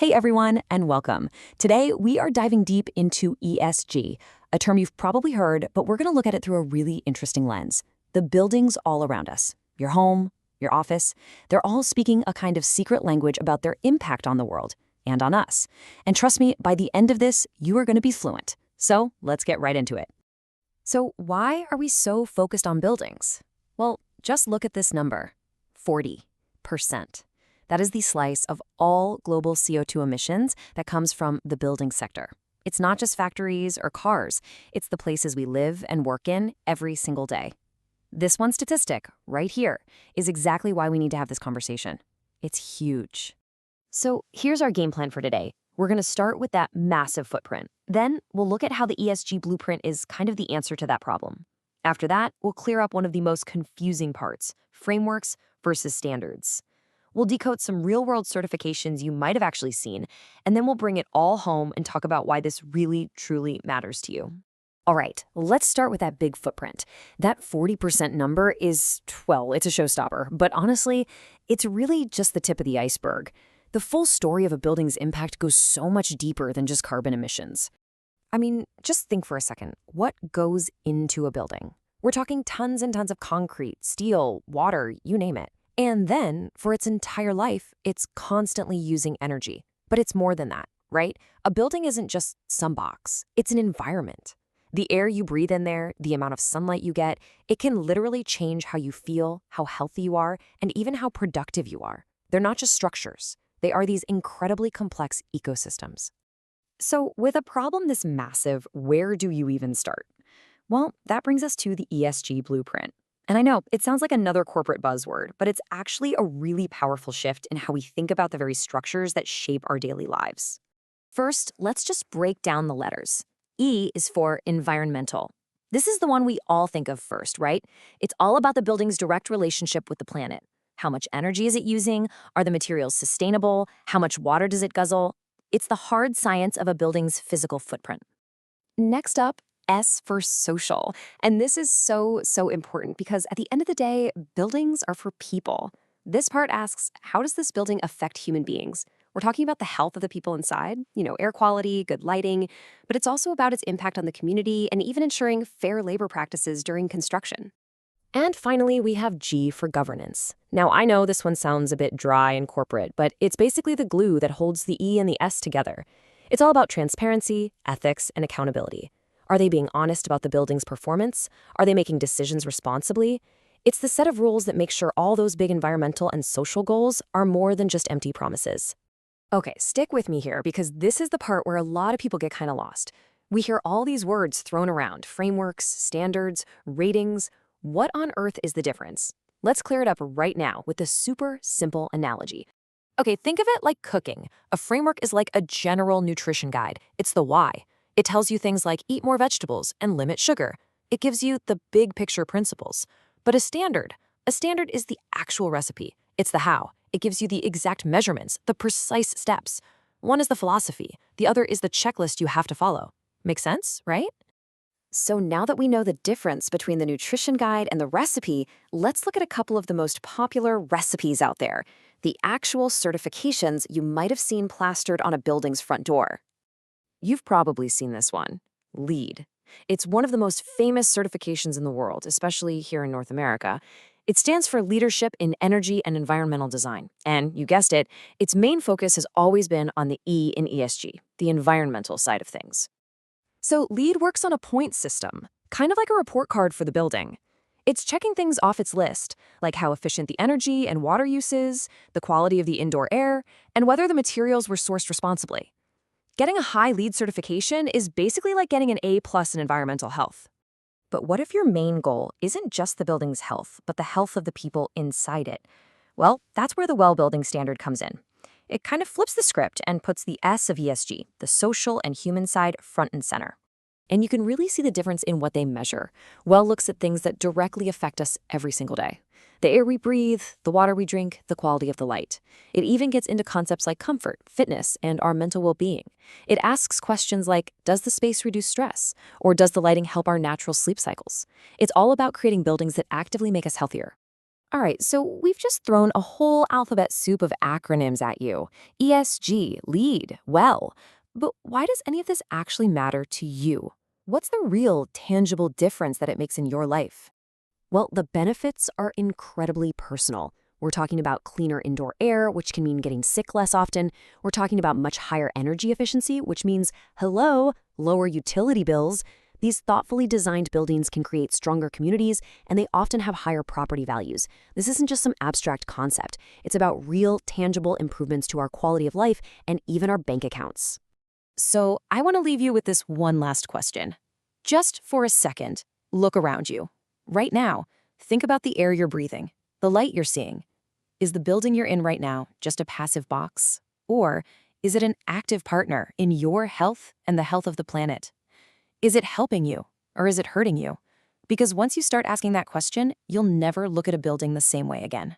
Hey everyone, and welcome. Today, we are diving deep into ESG, a term you've probably heard, but we're going to look at it through a really interesting lens. The buildings all around us, your home, your office, they're all speaking a kind of secret language about their impact on the world and on us. And trust me, by the end of this, you are going to be fluent. So let's get right into it. So why are we so focused on buildings? Well, just look at this number, 40%. That is the slice of all global CO2 emissions that comes from the building sector. It's not just factories or cars, it's the places we live and work in every single day. This one statistic, right here, is exactly why we need to have this conversation. It's huge. So here's our game plan for today. We're going to start with that massive footprint. Then we'll look at how the ESG blueprint is kind of the answer to that problem. After that, we'll clear up one of the most confusing parts, frameworks versus standards. We'll decode some real-world certifications you might have actually seen, and then we'll bring it all home and talk about why this really, truly matters to you. All right, let's start with that big footprint. That 40% number is, well, it's a showstopper, but honestly, it's really just the tip of the iceberg. The full story of a building's impact goes so much deeper than just carbon emissions. I mean, just think for a second. What goes into a building? We're talking tons and tons of concrete, steel, water, you name it. And then, for its entire life, it's constantly using energy. But it's more than that, right? A building isn't just some box. It's an environment. The air you breathe in there, the amount of sunlight you get, it can literally change how you feel, how healthy you are, and even how productive you are. They're not just structures. They are these incredibly complex ecosystems. So with a problem this massive, where do you even start? Well, that brings us to the ESG blueprint. And I know, it sounds like another corporate buzzword, but it's actually a really powerful shift in how we think about the very structures that shape our daily lives. First, let's just break down the letters. E is for environmental. This is the one we all think of first, right? It's all about the building's direct relationship with the planet. How much energy is it using? Are the materials sustainable? How much water does it guzzle? It's the hard science of a building's physical footprint. Next up, S for social. And this is so important because at the end of the day, buildings are for people. This part asks, how does this building affect human beings? We're talking about the health of the people inside, air quality, good lighting, but it's also about its impact on the community and even ensuring fair labor practices during construction. And finally, we have G for governance. Now, I know this one sounds a bit dry and corporate, but it's basically the glue that holds the E and the S together. It's all about transparency, ethics, and accountability. Are they being honest about the building's performance? Are they making decisions responsibly? It's the set of rules that make sure all those big environmental and social goals are more than just empty promises. Okay, stick with me here because this is the part where a lot of people get kind of lost. We hear all these words thrown around, frameworks, standards, ratings. What on earth is the difference? Let's clear it up right now with a super simple analogy. Okay, think of it like cooking. A framework is like a general nutrition guide. It's the why. It tells you things like eat more vegetables and limit sugar. It gives you the big picture principles. But a standard is the actual recipe. It's the how. It gives you the exact measurements, the precise steps. One is the philosophy. The other is the checklist you have to follow. Make sense, right? So now that we know the difference between the nutrition guide and the recipe, let's look at a couple of the most popular recipes out there. The actual certifications you might have seen plastered on a building's front door. You've probably seen this one, LEED. It's one of the most famous certifications in the world, especially here in North America. It stands for Leadership in Energy and Environmental Design. And you guessed it, its main focus has always been on the E in ESG, the environmental side of things. So LEED works on a point system, kind of like a report card for the building. It's checking things off its list, like how efficient the energy and water use is, the quality of the indoor air, and whether the materials were sourced responsibly. Getting a high LEED certification is basically like getting an A+ in environmental health. But what if your main goal isn't just the building's health, but the health of the people inside it? Well, that's where the Well Building Standard comes in. It kind of flips the script and puts the S of ESG, the social and human side, front and center. And you can really see the difference in what they measure. Well looks at things that directly affect us every single day. The air we breathe, the water we drink, the quality of the light. It even gets into concepts like comfort, fitness, and our mental well-being. It asks questions like, does the space reduce stress? Or does the lighting help our natural sleep cycles? It's all about creating buildings that actively make us healthier. All right, so we've just thrown a whole alphabet soup of acronyms at you. ESG, lead, well. But why does any of this actually matter to you? What's the real, tangible difference that it makes in your life? Well, the benefits are incredibly personal. We're talking about cleaner indoor air, which can mean getting sick less often. We're talking about much higher energy efficiency, which means, hello, lower utility bills. These thoughtfully designed buildings can create stronger communities, and they often have higher property values. This isn't just some abstract concept. It's about real, tangible improvements to our quality of life and even our bank accounts. So I want to leave you with this one last question. Just for a second, look around you. Right now, think about the air you're breathing, the light you're seeing. Is the building you're in right now just a passive box? Or is it an active partner in your health and the health of the planet? Is it helping you or is it hurting you? Because once you start asking that question, you'll never look at a building the same way again.